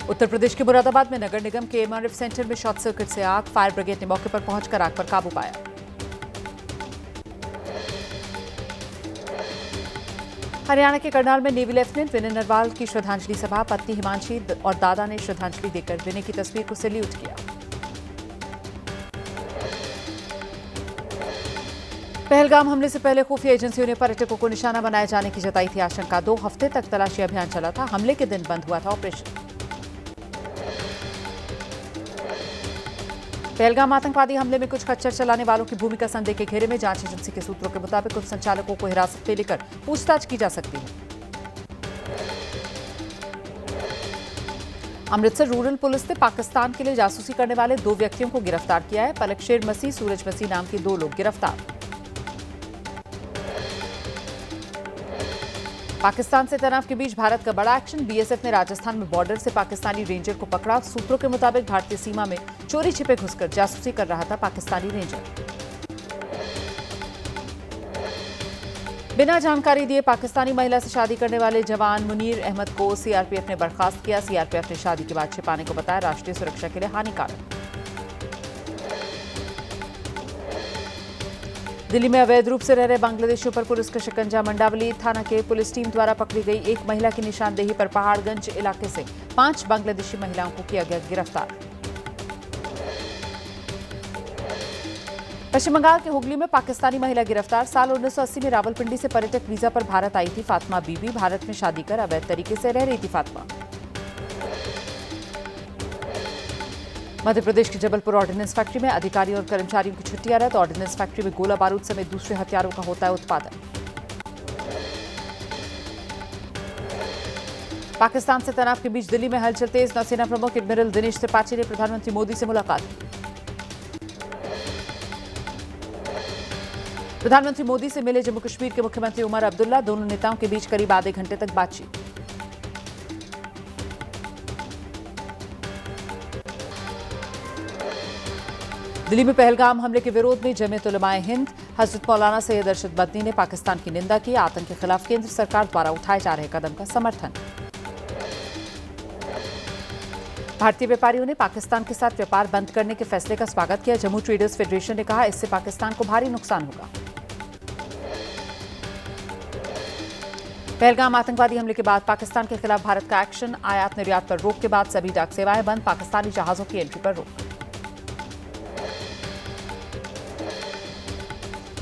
उत्तर प्रदेश के मुरादाबाद में नगर निगम के एमआरएफ सेंटर में शॉर्ट सर्किट से आग, फायर ब्रिगेड ने मौके पर पहुंचकर आग पर काबू पाया। हरियाणा के करनाल में नेवी लेफ्टिनेंट विनय नरवाल की श्रद्धांजलि सभा, पत्नी हिमांशी और दादा ने श्रद्धांजलि देकर विनय की तस्वीर को सैल्यूट किया। पहलगाम हमले से पहले खुफिया एजेंसियों ने पर्यटकों को निशाना बनाए जाने की जताई थी आशंका। 2 हफ्ते तक तलाशी अभियान चला था। हमले के दिन बंद हुआ था ऑपरेशन। पहलगाम आतंकवादी हमले में कुछ खच्चर चलाने वालों की भूमिका संदेह के घेरे में। जांच एजेंसी के सूत्रों के मुताबिक कुछ संचालकों को हिरासत में लेकर पूछताछ की जा सकती है। अमृतसर रूरल पुलिस ने पाकिस्तान के लिए जासूसी करने वाले 2 व्यक्तियों को गिरफ्तार किया है। पलकशेर मसीह, सूरज मसीह नाम के 2 लोग गिरफ्तार। पाकिस्तान से तनाव के बीच भारत का बड़ा एक्शन। बीएसएफ ने राजस्थान में बॉर्डर से पाकिस्तानी रेंजर को पकड़ा। सूत्रों के मुताबिक भारतीय सीमा में चोरी छिपे घुसकर जासूसी कर रहा था पाकिस्तानी रेंजर। बिना जानकारी दिए पाकिस्तानी महिला से शादी करने वाले जवान मुनीर अहमद को सीआरपीएफ ने बर्खास्त किया। सीआरपीएफ ने शादी के बाद छिपाने को बताया राष्ट्रीय सुरक्षा के लिए हानिकारक। दिल्ली में अवैध रूप से रह रहे बांग्लादेशियों पर पुलिस का शिकंजा। मंडावली थाना के पुलिस टीम द्वारा पकड़ी गई एक महिला की निशानदेही पर पहाड़गंज इलाके से 5 बांग्लादेशी महिलाओं को किया गया गिरफ्तार। पश्चिम बंगाल के हुगली में पाकिस्तानी महिला गिरफ्तार। साल 1980 में रावलपिंडी से पर्यटक वीजा पर भारत आई थी फातिमा बीबी। भारत में शादी कर अवैध तरीके से रह रही थी फातिमा। मध्य प्रदेश के जबलपुर ऑर्डिनेंस फैक्ट्री में अधिकारियों और कर्मचारियों की छुट्टियां रद्द। ऑर्डिनेंस फैक्ट्री में गोला बारूद समेत दूसरे हथियारों का होता है उत्पादन। पाकिस्तान से तनाव के बीच दिल्ली में हलचल तेज। नौसेना प्रमुख एडमिरल दिनेश त्रिपाठी ने प्रधानमंत्री मोदी से मुलाकात की। प्रधानमंत्री मोदी से मिले जम्मू कश्मीर के मुख्यमंत्री उमर अब्दुल्ला। दोनों नेताओं के बीच करीब आधे घंटे तक बातचीत। दिल्ली में पहलगाम हमले के विरोध में जमीयत उलमाए हिंद हजरत मौलाना सैयद अरशद मदनी ने पाकिस्तान की निंदा की। आतंक के खिलाफ केंद्र सरकार द्वारा उठाए जा रहे कदम का समर्थन। भारतीय व्यापारियों ने पाकिस्तान के साथ व्यापार बंद करने के फैसले का स्वागत किया। जम्मू ट्रेडर्स फेडरेशन ने कहा इससे पाकिस्तान को भारी नुकसान होगा। पहलगाम आतंकवादी हमले के बाद पाकिस्तान के खिलाफ भारत का एक्शन। आयात निर्यात पर रोक के बाद सभी डाक सेवाएं बंद। पाकिस्तानी जहाजों की एंट्री पर रोक।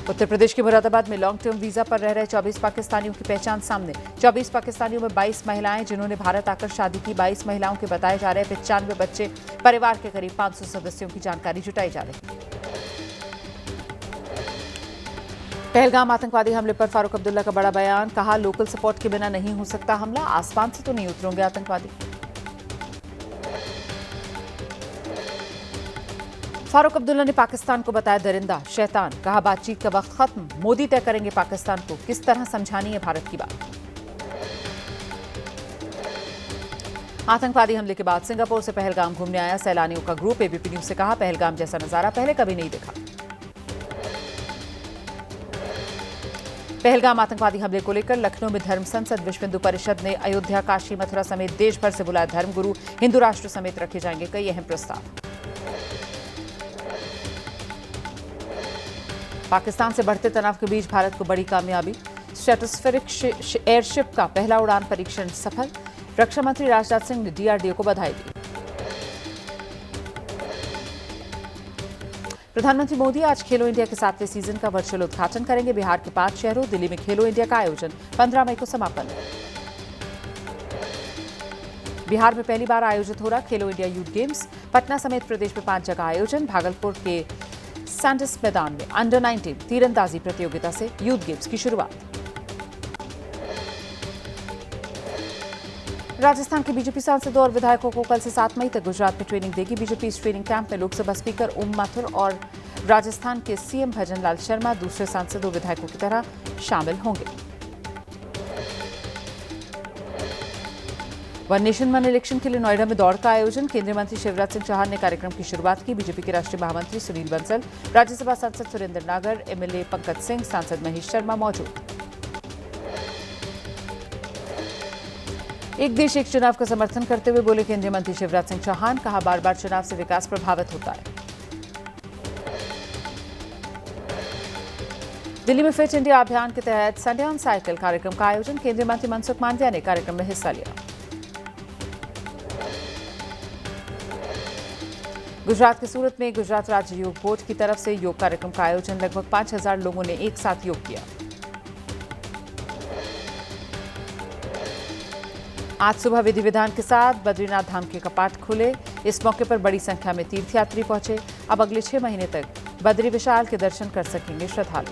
उत्तर प्रदेश के मुरादाबाद में लॉन्ग टर्म वीजा पर रह रहे 24 पाकिस्तानियों की पहचान सामने। 24 पाकिस्तानियों में 22 महिलाएं जिन्होंने भारत आकर शादी की। 22 महिलाओं के बताए जा रहे 95 बच्चे। परिवार के करीब 500 सदस्यों की जानकारी जुटाई जा रही। पहलगाम आतंकवादी हमले पर फारूक अब्दुल्ला का बड़ा बयान। कहा लोकल सपोर्ट के बिना नहीं हो सकता हमला। आसमान से तो नहीं उतरेंगे आतंकवादी। फारूक अब्दुल्ला ने पाकिस्तान को बताया दरिंदा, शैतान। कहा बातचीत का वक्त खत्म। मोदी तय करेंगे पाकिस्तान को किस तरह समझानी है भारत की बात। आतंकवादी हमले के बाद सिंगापुर से पहलगाम घूमने आया सैलानियों का ग्रुप। एबीपी न्यूज से कहा पहलगाम जैसा नजारा पहले कभी नहीं देखा। पहलगाम आतंकवादी हमले को लेकर लखनऊ में धर्म संसद विश्व हिंदू परिषद ने अयोध्या, काशी, मथुरा समेत देश भर से बुलाए धर्मगुरु। हिंदू राष्ट्र समेत रखे जाएंगे कई अहम प्रस्ताव। पाकिस्तान से बढ़ते तनाव के बीच भारत को बड़ी कामयाबी। स्ट्रेटोस्फेरिक एयरशिप का पहला उड़ान परीक्षण सफल। रक्षा मंत्री राजनाथ सिंह ने डीआरडीओ को बधाई दी। प्रधानमंत्री मोदी आज खेलो इंडिया के 7वें सीजन का वर्चुअल उद्घाटन करेंगे। बिहार के 5 शहरों दिल्ली में खेलो इंडिया का आयोजन 15 मई को समापन। बिहार में पहली बार आयोजित हो रहा खेलो इंडिया यूथ गेम्स। पटना समेत प्रदेश में 5 जगह आयोजन। भागलपुर के सैंडिस मैदान में अंडर 19 तीरंदाजी प्रतियोगिता से यूथ गेम्स की शुरुआत। राजस्थान के बीजेपी सांसदों और विधायकों को कल से 7 मई तक गुजरात में ट्रेनिंग देगी बीजेपी। इस ट्रेनिंग कैंप में लोकसभा स्पीकर ओम माथुर और राजस्थान के सीएम भजन लाल शर्मा दूसरे सांसदों विधायकों की तरह शामिल होंगे। वन नेशन वन इलेक्शन के लिए नोएडा में दौड़ का आयोजन। केंद्रीय मंत्री शिवराज सिंह चौहान ने कार्यक्रम की शुरुआत की। बीजेपी के राष्ट्रीय महामंत्री सुनील बंसल, राज्यसभा सांसद सुरेंद्र नागर, एमएलए पंकज सिंह, सांसद महेश शर्मा मौजूद। एक देश एक चुनाव का समर्थन करते हुए बोले केंद्रीय मंत्री शिवराज सिंह चौहान, कहा बार बार चुनाव से विकास प्रभावित होता है। दिल्ली में फिट इंडिया अभियान के तहत संडे ऑन साइकिल कार्यक्रम का आयोजन, केंद्रीय मंत्री मनसुख मांडविया ने कार्यक्रम में हिस्सा लिया। गुजरात के सूरत में गुजरात राज्य योग बोर्ड की तरफ से योग कार्यक्रम का आयोजन, लगभग 5000 लोगों ने एक साथ योग किया। आज सुबह विधि विधान के साथ बद्रीनाथ धाम के कपाट खुले। इस मौके पर बड़ी संख्या में तीर्थयात्री पहुंचे। अब अगले 6 महीने तक बद्री विशाल के दर्शन कर सकेंगे श्रद्धालु।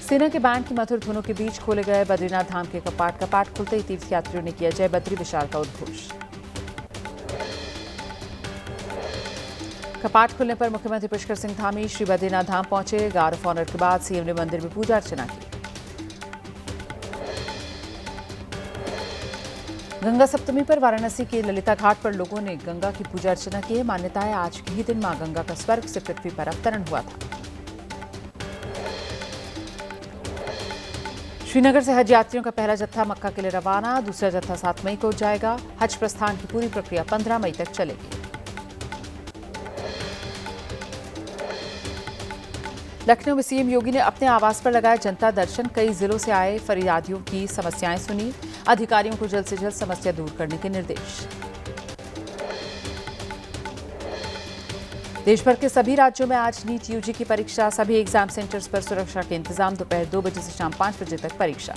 सेना के बैंड की मधुर धुनों के बीच खोले गए बद्रीनाथ धाम के कपाट खुलते ही तीर्थयात्रियों ने किया जय बद्री विशाल का उद्घोष। कपाट खुलने पर मुख्यमंत्री पुष्कर सिंह धामी श्री बद्रीनाथ धाम पहुंचे। गार्ड ऑफ ऑनर के बाद सीएम ने मंदिर में पूजा अर्चना की। गंगा सप्तमी पर वाराणसी के ललिता घाट पर लोगों ने गंगा की पूजा अर्चना की। मान्यता है आज के ही दिन मां गंगा का स्वर्ग से पृथ्वी पर अवतरण हुआ था। श्रीनगर से हज यात्रियों का पहला जत्था मक्का के लिए रवाना। दूसरा जत्था 7 मई को जाएगा। हज प्रस्थान की पूरी प्रक्रिया 15 मई तक चलेगी। लखनऊ में सीएम योगी ने अपने आवास पर लगाया जनता दर्शन। कई जिलों से आए फरियादियों की समस्याएं सुनी। अधिकारियों को जल्द से जल्द समस्या दूर करने के निर्देश। देश भर के सभी राज्यों में आज नीट यूजी की परीक्षा। सभी एग्जाम सेंटर्स पर सुरक्षा के इंतजाम। दोपहर 2 बजे से शाम 5 बजे तक परीक्षा।